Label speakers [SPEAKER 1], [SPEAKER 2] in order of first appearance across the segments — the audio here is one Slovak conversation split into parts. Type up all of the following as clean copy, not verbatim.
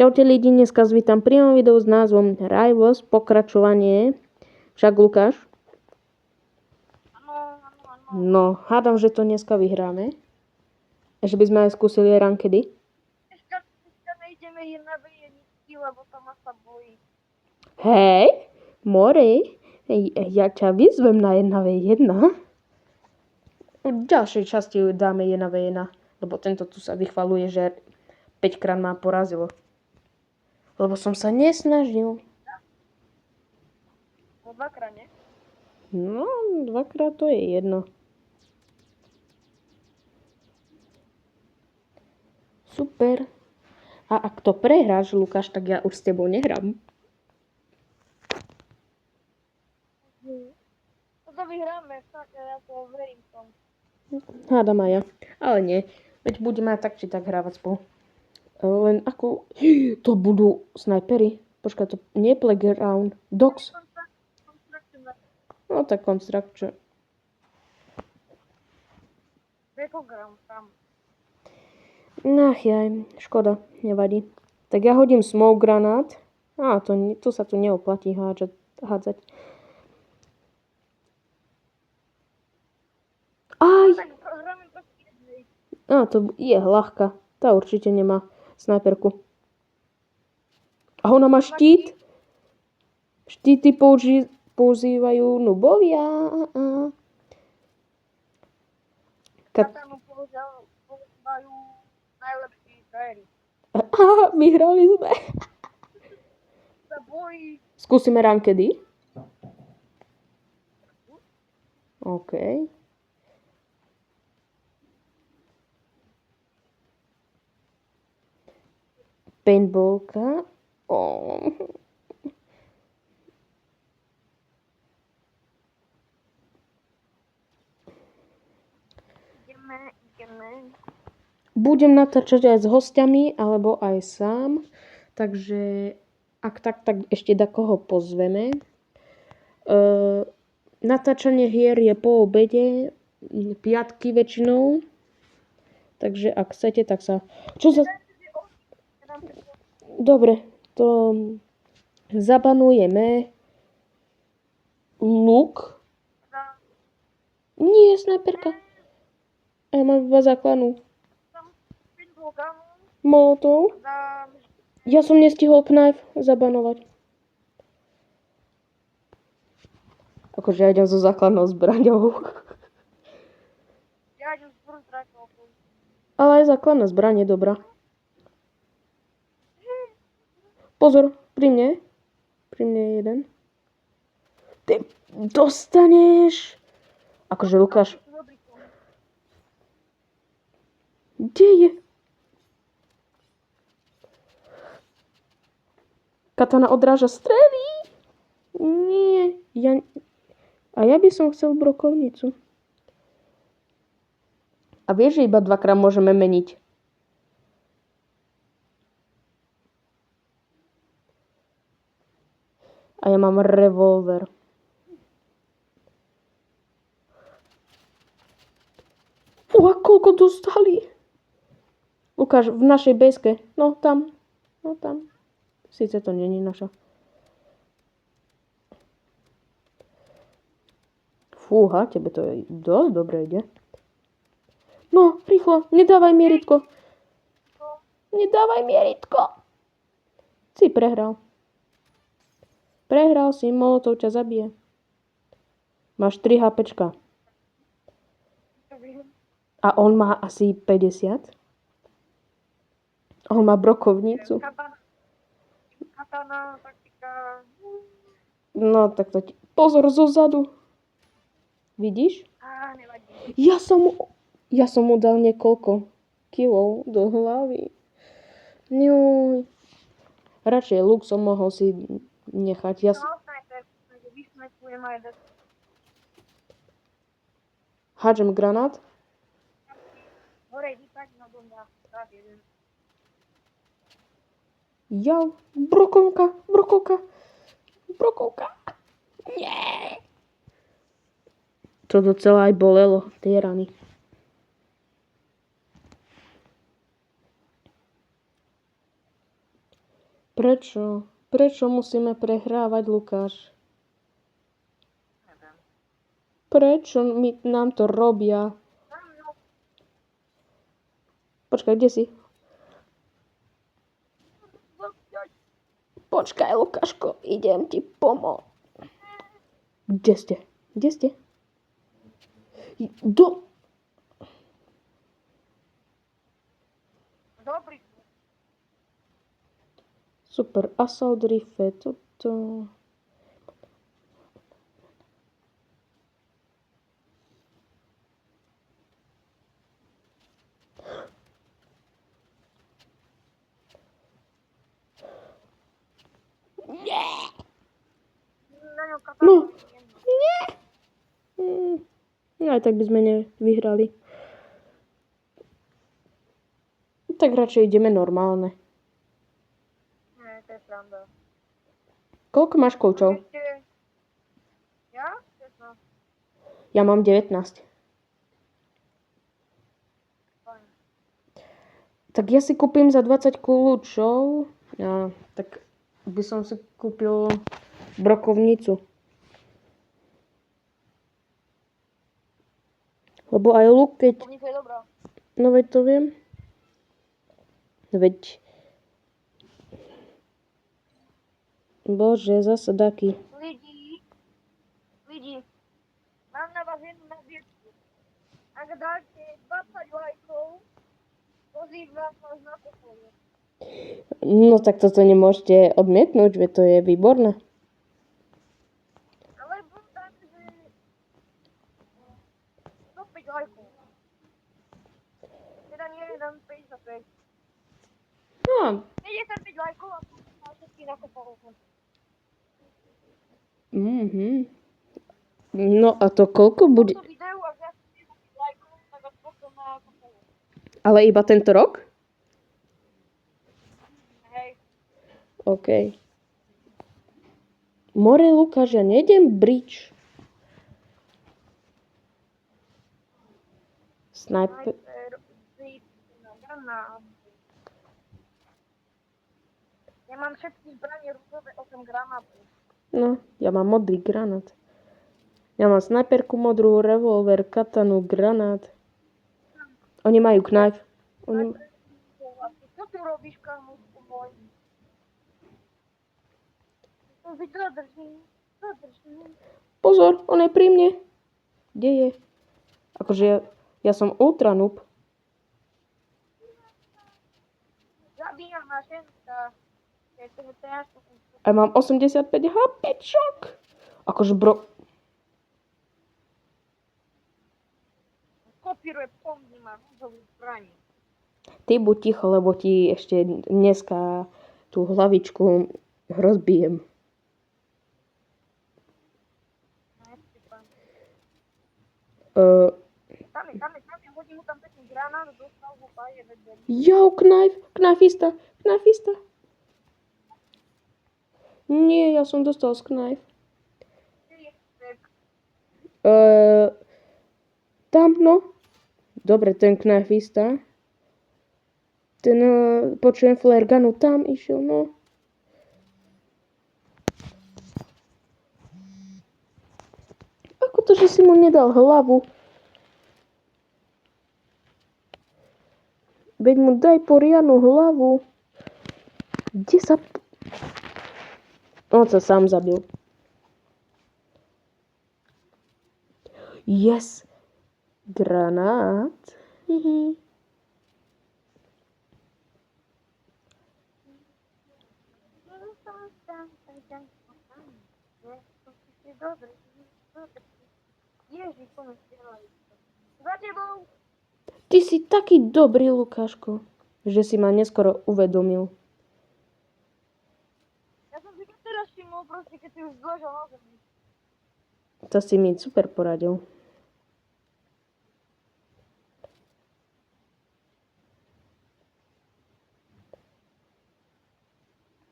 [SPEAKER 1] Čaute lidi, dneska vítam pri novom videu s názvom Rivals, pokračovanie. Však Lukáš? No, hádam, že to dneska vyhráme. Že by sme aj skúsili rankedy.
[SPEAKER 2] Dneska nejdeme na V1, lebo tam sa bojí.
[SPEAKER 1] Hej, Mori, ja ťa vyzvem na 1v1. V ďalšej časti dáme 1v1, lebo tento tu sa vychvaluje, že 5 krát ma porazilo. Lebo som sa nesnažil.
[SPEAKER 2] No 2-krát, nie?
[SPEAKER 1] No, 2-krát to je jedno. Super. A ak to prehráš, Lukáš, tak ja už s tebou nehrám.
[SPEAKER 2] To vyhráme, tak ja to verím tomu.
[SPEAKER 1] Hádam aj ja. Ale nie. Veď budeme tak či tak hrávať spolu. Len ako... To budú snajpery. Počkaj, to nie playground. Dogs. No tak construction.
[SPEAKER 2] Battleground tam.
[SPEAKER 1] Ach jaj, škoda, nevadí. Tak ja hodím smoke granát. To sa tu neoplatí hádzať. Aj! To je ľahká. Tá určite nemá snajperku. A ona má štít. Štíty používajú nubovia.
[SPEAKER 2] Katanu používajú najlepší frajery.
[SPEAKER 1] Vyhrali sme.
[SPEAKER 2] Sa bojí.
[SPEAKER 1] Skúsime rankedy. OK. Paintballka.
[SPEAKER 2] Ideme.
[SPEAKER 1] Budem natáčať aj s hostiami, alebo aj sám. Takže ak tak ešte koho pozveme. Natáčanie hier je po obede, piatky väčšinou. Takže ak chcete, tak sa... Dobre, to zabanujeme. Luk. Nie, snajperka. A ja mám iba základnú. Molotov. Ja som nestihol knife zabanovať. Akože ja idem so základnou zbraňou.
[SPEAKER 2] Ja idem s zbraňou.
[SPEAKER 1] Ale aj základná zbraň je dobrá. Pozor, pri mne. Pri mne je jeden. Ty dostaneš. Akože Lukáš. Kde je? Katana odráža strely. Nie. A ja by som chcel brokovnicu. A vieš, že iba 2-krát môžeme meniť. A ja mám revolver. A koľko dostali? Lukáš, v našej beske. No tam. Sice to není naša. Fúha, tebe to je dosť dobre ide. No, rýchlo, nedávaj mieritko. Si prehral. Prehral si, molotov ťa zabije. Máš 3 HPčka. A on má asi 50. On má brokovnicu.
[SPEAKER 2] Katana, taktika.
[SPEAKER 1] No, tak to ti... Pozor, zozadu. Vidíš?
[SPEAKER 2] Nevadí.
[SPEAKER 1] Ja som mu dal niekoľko kilov do hlavy. Ňuj. Radšej luk som mohol si nechať. Hádžem granát. Jau, brokovka. Nie. To docela aj bolelo, tie rany. Prečo? Prečo musíme prehrávať, Lukáš?
[SPEAKER 2] Neviem.
[SPEAKER 1] Prečo nám to robia?
[SPEAKER 2] No,
[SPEAKER 1] Počkaj, kde si?
[SPEAKER 2] no,
[SPEAKER 1] Počkaj, Lukáško, idem ti pomôcť. Kde ste? Kde ste?
[SPEAKER 2] Dobrý.
[SPEAKER 1] Super, Assault Rifle, toto...
[SPEAKER 2] Na ňom
[SPEAKER 1] No.
[SPEAKER 2] katana.
[SPEAKER 1] Nie! Aj tak by sme nevyhrali. Tak radšej ideme normálne.
[SPEAKER 2] Nie, to je sranda.
[SPEAKER 1] Koľko máš koučov?
[SPEAKER 2] Ešte... Ja? 16.
[SPEAKER 1] Ja mám 19.
[SPEAKER 2] Fajn.
[SPEAKER 1] Tak ja si kúpim za 20 kľúčov. Ja, tak by som si kúpil brokovnicu. Lebo aj luk, keď...
[SPEAKER 2] Povníka je dobrá.
[SPEAKER 1] No veď to viem. Veď... Bože, zase taký.
[SPEAKER 2] Lidi, mám na vás jednu nabíječku. Ak dáte 20 lajkov, pozývam vás na pokoju.
[SPEAKER 1] No tak toto nemôžete odmietnúť, veď to je výborné.
[SPEAKER 2] Alebo dáte, že 105 lajkov. Teda nie, dám 55.
[SPEAKER 1] No,
[SPEAKER 2] 55 lajkov a potom na všetky na pokoju.
[SPEAKER 1] No a to koľko bude?
[SPEAKER 2] Toto videu a viac 55 lajkov, tak vás potom na pokoju.
[SPEAKER 1] Ale iba tento rok?
[SPEAKER 2] Hej.
[SPEAKER 1] OK. More, Lukáš, ja nejdem bridge. Sniper.
[SPEAKER 2] Ja mám všetky zbranie rúžové 8 granátov.
[SPEAKER 1] No, ja mám modrý granát. Ja mám snajperku modrú, revolver, katanu, granát. Oni majú knife.
[SPEAKER 2] Čo tu robíš, kamošku môj? Dodržím.
[SPEAKER 1] Pozor, on je pri mne. Kde je? Akože ja som ultra noob.
[SPEAKER 2] Zabíjam ma ženska.
[SPEAKER 1] A mám 85 HP, šok. Akože
[SPEAKER 2] Kopíruje pomni ma rúžovú zbraní.
[SPEAKER 1] Ty buď ticho, lebo ti ešte dneska tú hlavičku rozbijem.
[SPEAKER 2] Tam je, hodím mu tam pekný granát, dostal ho páje vedeli.
[SPEAKER 1] Knifista. Nie, ja som dostal z knife. Tam, no. Dobre, ten knifista. Ten, počujem flare gunu, tam išiel, no. Ako to, že si mu nedal hlavu? Veď mu daj poriadnu hlavu. Kde sa... On sa sám zabil. Yes. Granát.
[SPEAKER 2] Ježiš, komu stielajú. Za tebou!
[SPEAKER 1] Ty si taký dobrý, Lukáško, že si ma neskoro uvedomil.
[SPEAKER 2] Ja som si to teraz všimol, proste, keď si už zložil na zemi.
[SPEAKER 1] To si mi super poradil.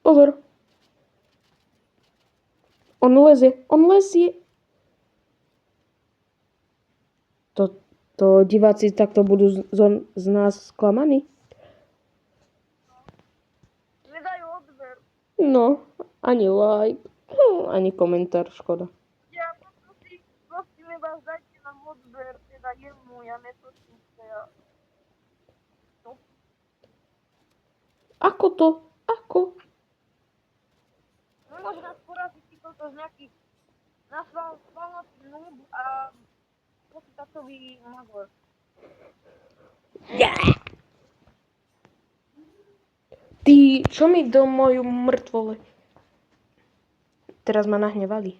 [SPEAKER 1] Pozor. On lezie. To diváci takto budú z nás sklamaní.
[SPEAKER 2] Nedajú obzor. odber.
[SPEAKER 1] No, ani like, ani komentár, škoda.
[SPEAKER 2] Ja prosím vás, dajte nám odber, teda jemu, ja netočím ja. No,
[SPEAKER 1] Ako to? Ako?
[SPEAKER 2] nemôže nás poraziť to z nejakých nasvalnatý noob a počítačový magor.
[SPEAKER 1] Ty, čo mi do moju mŕtvole? Teraz ma nahnevali.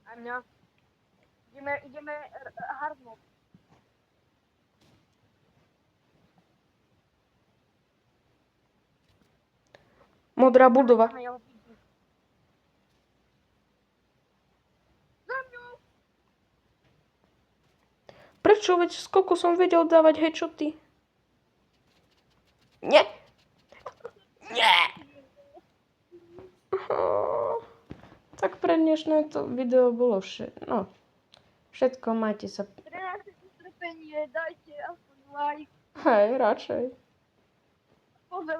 [SPEAKER 2] A mňa. Ideme hardnúť.
[SPEAKER 1] Modrá budova.
[SPEAKER 2] Na jeho píči. Za mňou!
[SPEAKER 1] Prečo? Veď skoko som vedel dávať headshoty. Nie. Nie. Tak pre dnešné to video bolo všetko. Majte sa.
[SPEAKER 2] 13 utrpenie, dajte aspoň like.
[SPEAKER 1] Hej, radšej.
[SPEAKER 2] Pozdrav.